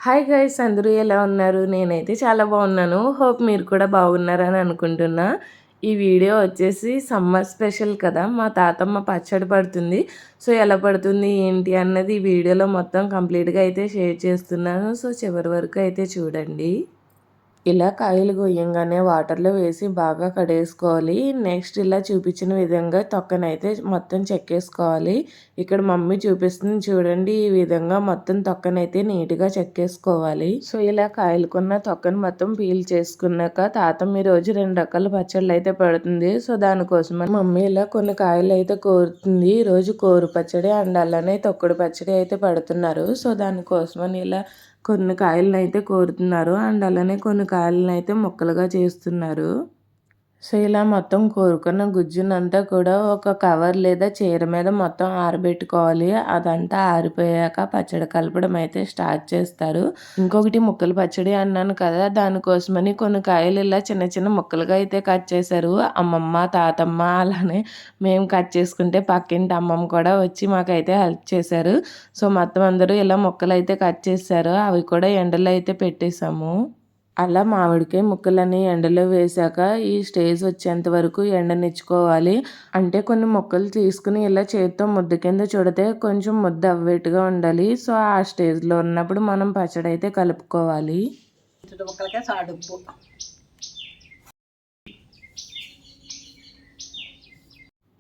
Hi guys, అందరూ ఎలా ఉన్నారు? నేనైతే చాలా బాగున్నాను. హోప్ మీరు కూడా బాగున్నారని అనుకుంటున్నా. ఈ వీడియో వచ్చేసి సమ్మర్ స్పెషల్ కదా, మా తాతమ్మ పచ్చడి పడుతుంది. సో ఎలా పడుతుంది ఏంటి అన్నది ఈ వీడియోలో మొత్తం కంప్లీట్గా అయితే షేర్ చేస్తున్నాను. సో చివరి వరకు అయితే చూడండి. ఇలా కాయలు గొయ్యంగానే వాటర్లో వేసి బాగా కడేసుకోవాలి. నెక్స్ట్ ఇలా చూపించిన విధంగా తొక్కనైతే మొత్తం చెక్కేసుకోవాలి. ఇక్కడ మమ్మీ చూపిస్తుంది చూడండి, ఈ విధంగా మొత్తం తొక్కనైతే నీట్గా చెక్కేసుకోవాలి. సో ఇలా కాయలుకున్న తొక్కను మొత్తం పీల్ చేసుకున్నాక తాతమ్మ ఈ రోజు 2 రకాల పచ్చళ్ళు అయితే పెడుతుంది. సో దానికోసం మమ్మీ ఇలా కొన్ని కాయలు అయితే కోరుతుంది. ఈ రోజు కోరు పచ్చడి అండ్ అలానే తొక్కుడు పచ్చడి అయితే పెడుతున్నారు. సో దానికోసమని ఇలా కొన్ని కాయలను అయితే కోరుతున్నారు అండ్ అలానే కొన్ని కాయలను అయితే ముక్కలుగా చేస్తున్నారు. సో ఇలా మొత్తం కోరుకున్న గుజ్జునంతా కూడా ఒక కవర్ లేదా చీర మీద మొత్తం ఆరబెట్టుకోవాలి. అదంతా ఆరిపోయాక పచ్చడి కలపడం అయితే స్టార్ట్ చేస్తారు. ఇంకొకటి ముక్కలు పచ్చడి అన్నాను కదా, దానికోసమని కొన్ని కాయలు ఇలా చిన్న చిన్న ముక్కలుగా అయితే కట్ చేశారు. అమ్మమ్మ, తాతమ్మ అలానే మేము కట్ చేసుకుంటే పక్కింటి అమ్మమ్మ కూడా వచ్చి మాకైతే హెల్ప్ చేశారు. సో మొత్తం అందరూ ఇలా ముక్కలు అయితే కట్ చేశారు. అవి కూడా ఎండలో అయితే పెట్టేశాము. అలా మామిడికాయ ముక్కలని ఎండలో వేశాక ఈ స్టేజ్ వచ్చేంత వరకు ఎండనిచ్చుకోవాలి. అంటే కొన్ని ముక్కలు తీసుకుని ఇలా చేతితో ముద్ద కింద చుడితే కొంచెం ముద్ద అవ్వేట్టుగా ఉండాలి. సో ఆ స్టేజ్లో ఉన్నప్పుడు మనం పచ్చడి అయితే కలుపుకోవాలి.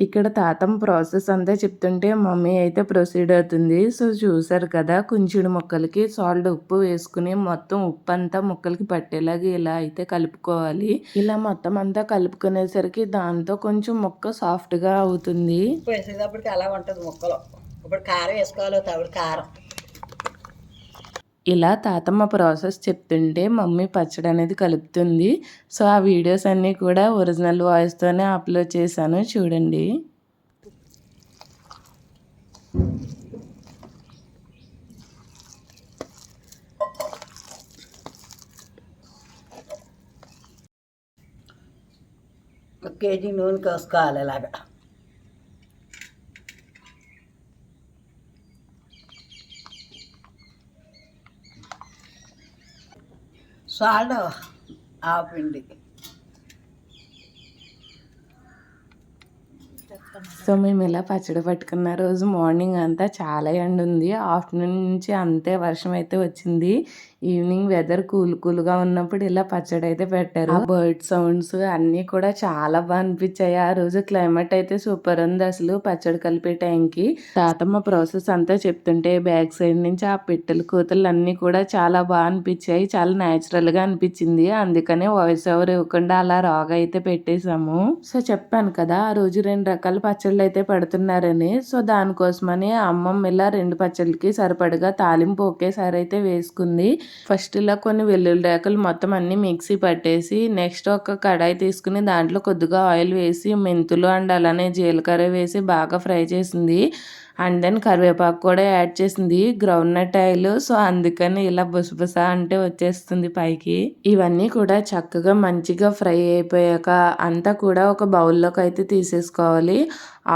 ఇక్కడ తాతమ్మ ప్రాసెస్ అంతా చెప్తుంటే మమ్మీ అయితే ప్రొసీడ్ అవుతుంది. సో చూసారు కదా, కొంచెం ముక్కలకి సాల్ట్ ఉప్పు వేసుకుని మొత్తం ఉప్పు అంతా ముక్కలకి పట్టేలాగా ఇలా అయితే కలుపుకోవాలి. ఇలా మొత్తం అంతా కలుపుకునేసరికి దాంతో కొంచెం ముక్క సాఫ్ట్గా అవుతుంది. వేసేటప్పటికి అలా ఉంటుంది ముక్కలు. ఇప్పుడు కారం వేసుకోవాలి, తవిడి కారం. ఇలా తాతమ్మ ప్రాసెస్ చెప్తుంటే మమ్మీ పచ్చడి అనేది కలుపుతుంది. సో ఆ వీడియోస్ అన్నీ కూడా ఒరిజినల్ వాయిస్తోనే అప్లోడ్ చేశాను, చూడండి. ఒక కేజీ నూనె కోసుకోవాలి ఇలాగా. సాల్ట్ ఆపిండి. సో మేము ఇలా పచ్చడి పట్టుకున్న రోజు మార్నింగ్ అంతా చాలా ఎండ ఉంది. ఆఫ్టర్నూన్ నుంచి అంతే వర్షం అయితే వచ్చింది. ఈవినింగ్ వెదర్ కూల్గా ఉన్నప్పుడు ఇలా పచ్చడి అయితే పెట్టారు. ఆ బర్డ్ సౌండ్స్ అన్నీ కూడా చాలా బాగా అనిపించాయి. ఆ రోజు క్లైమేట్ అయితే సూపర్ ఉంది అసలు పచ్చడి కలిపే టైంకి. తాతమ్మ ప్రాసెస్ అంతా చెప్తుంటే బ్యాక్ సైడ్ నుంచి ఆ పిట్టలు కూతలు అన్నీ కూడా చాలా బాగా అనిపించాయి. చాలా న్యాచురల్గా అనిపించింది. అందుకనే వాయిస్ ఓవర్ ఇవ్వకుండా అలా రాగా అయితే పెట్టేశాము. సో చెప్పాను కదా, ఆ రోజు 2 రకాల పచ్చళ్ళు అయితే పెడుతున్నారని. సో దానికోసమని అమ్మమ్మ ఇలా 2 పచ్చళ్ళకి సరిపడగా తాలింపు ఒకేసారి అయితే వేసుకుంది. ఫస్ట్ ఇలా కొన్ని వెల్లుల్లి రేకలు మొత్తం అన్ని మిక్సీ పట్టేసి నెక్స్ట్ ఒక కడాయి తీసుకుని దాంట్లో కొద్దిగా ఆయిల్ వేసి మెంతులు అండ్ అలానే జీలకర్ర వేసి బాగా ఫ్రై చేసింది. అండ్ దెన్ కరివేపాకు కూడా యాడ్ చేసింది, గ్రౌండ్ నట్ ఆయిల్. సో అందుకని ఇలా బుసబుస అంటే వచ్చేస్తుంది పైకి. ఇవన్నీ కూడా చక్కగా మంచిగా ఫ్రై అయిపోయాక అంతా కూడా ఒక బౌల్లోకి అయితే తీసేసుకోవాలి.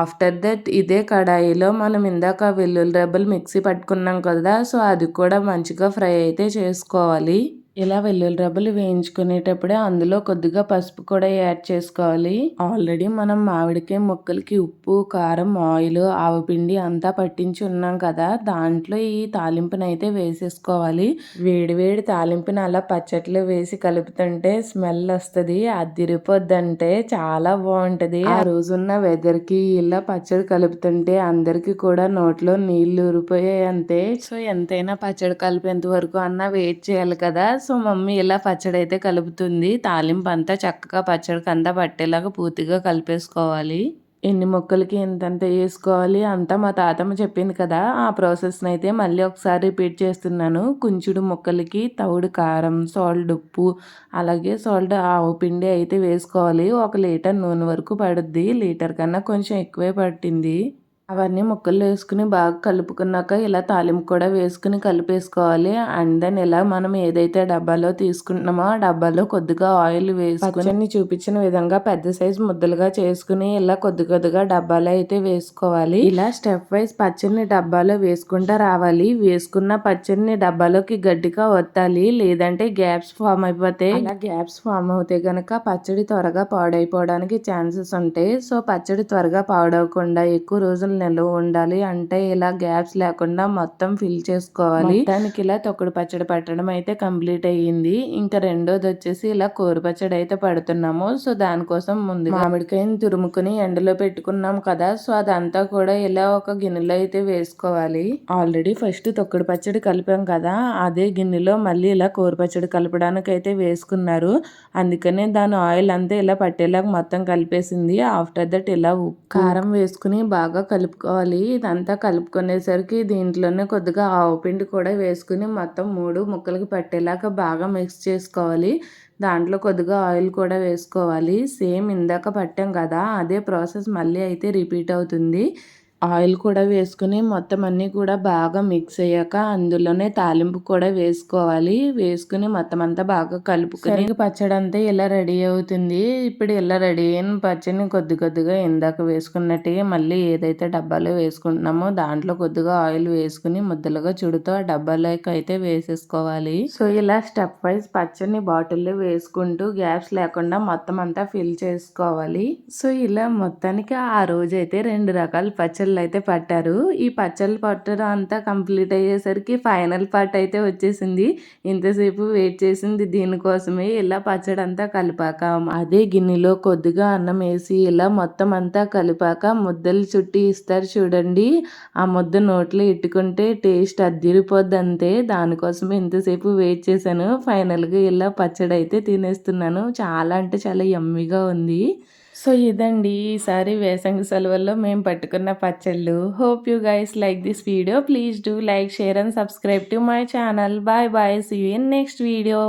ఆఫ్టర్ దట్ ఇదే కడాయిలో మనం ఇందాక వెల్లుల్లి రెబ్బలు మిక్సీ పట్టుకున్నాం కదా, సో అది కూడా మంచిగా ఫ్రై అయితే చేసుకోవాలి. ఇలా వెల్లుల్లి రెబ్బలు వేయించుకునేటప్పుడే అందులో కొద్దిగా పసుపు కూడా యాడ్ చేసుకోవాలి. ఆల్రెడీ మనం మామిడికాయ ముక్కలకి ఉప్పు, కారం, ఆయిల్, ఆవపిండి అంతా పట్టించి ఉన్నాం కదా, దాంట్లో ఈ తాలింపుని అయితే వేసేసుకోవాలి. వేడి వేడి తాలింపుని అలా పచ్చట్లో వేసి కలుపుతుంటే స్మెల్ వస్తుంది, అదిరిపోద్దంటే చాలా బాగుంటది. ఆ రోజున్న వెదర్ కి ఇలా పచ్చడి కలుపుతుంటే అందరికి కూడా నోట్లో నీళ్లు ఊరిపోయాయి అంతే. సో ఎంతైనా పచ్చడి కలిపేంత వరకు అన్నా వెయిట్ చేయాలి కదా. సో మమ్మీ ఇలా పచ్చడి అయితే కలుపుతుంది. తాలింపు అంతా చక్కగా పచ్చడికి అంతా పట్టేలాగా పూర్తిగా కలిపేసుకోవాలి. ఎన్ని ముక్కలకి ఎంతంత వేసుకోవాలి అంతా మా తాతమ్మ చెప్పింది కదా, ఆ ప్రాసెస్ని అయితే మళ్ళీ ఒకసారి రిపీట్ చేస్తున్నాను. కొంచెడు ముక్కలకి తవుడు కారం, సాల్ట్ ఉప్పు, అలాగే సాల్ట్ ఆవు పిండి అయితే వేసుకోవాలి. 1 లీటర్ నూనె వరకు పడుద్ది. లీటర్ కన్నా కొంచెం ఎక్కువే పట్టింది. అవన్నీ ముక్కలు వేసుకుని బాగా కలుపుకున్నాక ఇలా తాలింపు కూడా వేసుకుని కలిపేసుకోవాలి. అండ్ దెన్ ఇలా మనం ఏదైతే డబ్బాలో తీసుకుంటున్నామో ఆ డబ్బాలో కొద్దిగా ఆయిల్ వేసుకుని చూపించిన విధంగా పెద్ద సైజు ముద్దలుగా చేసుకుని ఇలా కొద్దిగా డబ్బాలో అయితే వేసుకోవాలి. ఇలా స్టెప్ వైజ్ పచ్చడిని డబ్బాలో వేసుకుంటా రావాలి. వేసుకున్న పచ్చడిని డబ్బాలోకి గట్టిగా ఒత్తాలి, లేదంటే గ్యాప్స్ ఫామ్ అయిపోతాయి. అలా గ్యాప్స్ ఫామ్ అవుతే గనక పచ్చడి త్వరగా పాడైపోవడానికి ఛాన్సెస్ ఉంటాయి. సో పచ్చడి త్వరగా పాడవకుండా ఎక్కువ రోజులు నిల్వ ఉండాలి అంటే ఇలా గ్యాప్స్ లేకుండా మొత్తం ఫిల్ చేసుకోవాలి. దానికి ఇలా తొక్కుడు పచ్చడి పట్టడం అయితే కంప్లీట్ అయ్యింది. ఇంకా రెండోది వచ్చేసి ఇలా కూర పచ్చడి అయితే పడుతున్నాము. సో దానికోసం ముందు మామిడికాయని తురుముకుని ఎండలో పెట్టుకున్నాం కదా, సో అదంతా కూడా ఇలా ఒక గిన్నెలో అయితే వేసుకోవాలి. ఆల్రెడీ ఫస్ట్ తొక్కుడు పచ్చడి కలిపాం కదా, అదే గిన్నెలో మళ్ళీ ఇలా కూర పచ్చడి కలపడానికి అయితే వేసుకున్నారు. అందుకనే దాని ఆయిల్ అంతా ఇలా పట్టేలాగా మొత్తం కలిపేసింది. ఆఫ్టర్ దట్ ఇలా ఉప్పు కారం వేసుకుని బాగా కలుపుకోవాలి. ఇదంతా కలుపుకునేసరికి దీంట్లోనే కొద్దిగా ఆవు పిండి కూడా వేసుకుని మొత్తం 3 ముక్కలకి పట్టేలాగా బాగా మిక్స్ చేసుకోవాలి. దాంట్లో కొద్దిగా ఆయిల్ కూడా వేసుకోవాలి. సేమ్ ఇందాక పట్టాం కదా అదే ప్రాసెస్ మళ్ళీ అయితే రిపీట్ అవుతుంది. ఆయిల్ కూడా వేసుకుని మొత్తం అన్నీ కూడా బాగా మిక్స్ అయ్యాక అందులోనే తాలింపు కూడా వేసుకోవాలి. వేసుకుని మొత్తం అంతా బాగా కలుపుకొని పచ్చడి అంతా ఇలా రెడీ అవుతుంది. ఇప్పుడు ఇలా రెడీ అయిన పచ్చడిని కొద్దిగా ఇందాక వేసుకున్నట్టుగా మళ్ళీ ఏదైతే డబ్బాలో వేసుకుంటున్నామో దాంట్లో కొద్దిగా ఆయిల్ వేసుకుని ముద్దలుగా చుడుతూ ఆ డబ్బాలోకి అయితే వేసేసుకోవాలి. సో ఇలా స్టెప్ వైజ్ పచ్చడిని బాటిల్లో వేసుకుంటూ గ్యాప్స్ లేకుండా మొత్తం అంతా ఫిల్ చేసుకోవాలి. సో ఇలా మొత్తానికి ఆ రోజు అయితే 2 రకాల పచ్చళ్ళు అయితే పట్టారు. ఈ పచ్చళ్ళు పట్టడం అంతా కంప్లీట్ అయ్యేసరికి ఫైనల్ పార్ట్ అయితే వచ్చేసింది. ఇంతసేపు వెయిట్ చేసింది దీనికోసమే. ఇలా పచ్చడి అంతా కలిపాక అదే గిన్నెలో కొద్దిగా అన్నం వేసి ఇలా మొత్తం అంతా కలిపాక ముద్దలు చుట్టి ఇస్తారు చూడండి. ఆ ముద్ద నోట్లో ఇట్టుకుంటే టేస్ట్ అద్దిరిపోద్ది అంతే. దానికోసమే ఇంతసేపు వెయిట్ చేశాను. ఫైనల్గా ఇలా పచ్చడి అయితే తినేస్తున్నాను. చాలా అంటే చాలా యమ్మీగా ఉంది. సో ఇదండి ఈసారి వేసంగి సెలవుల్లో మేము పట్టుకున్న పచ్చళ్ళు. Hope you guys like this video. Please do like, share and subscribe to my channel. Bye bye. See you in next video.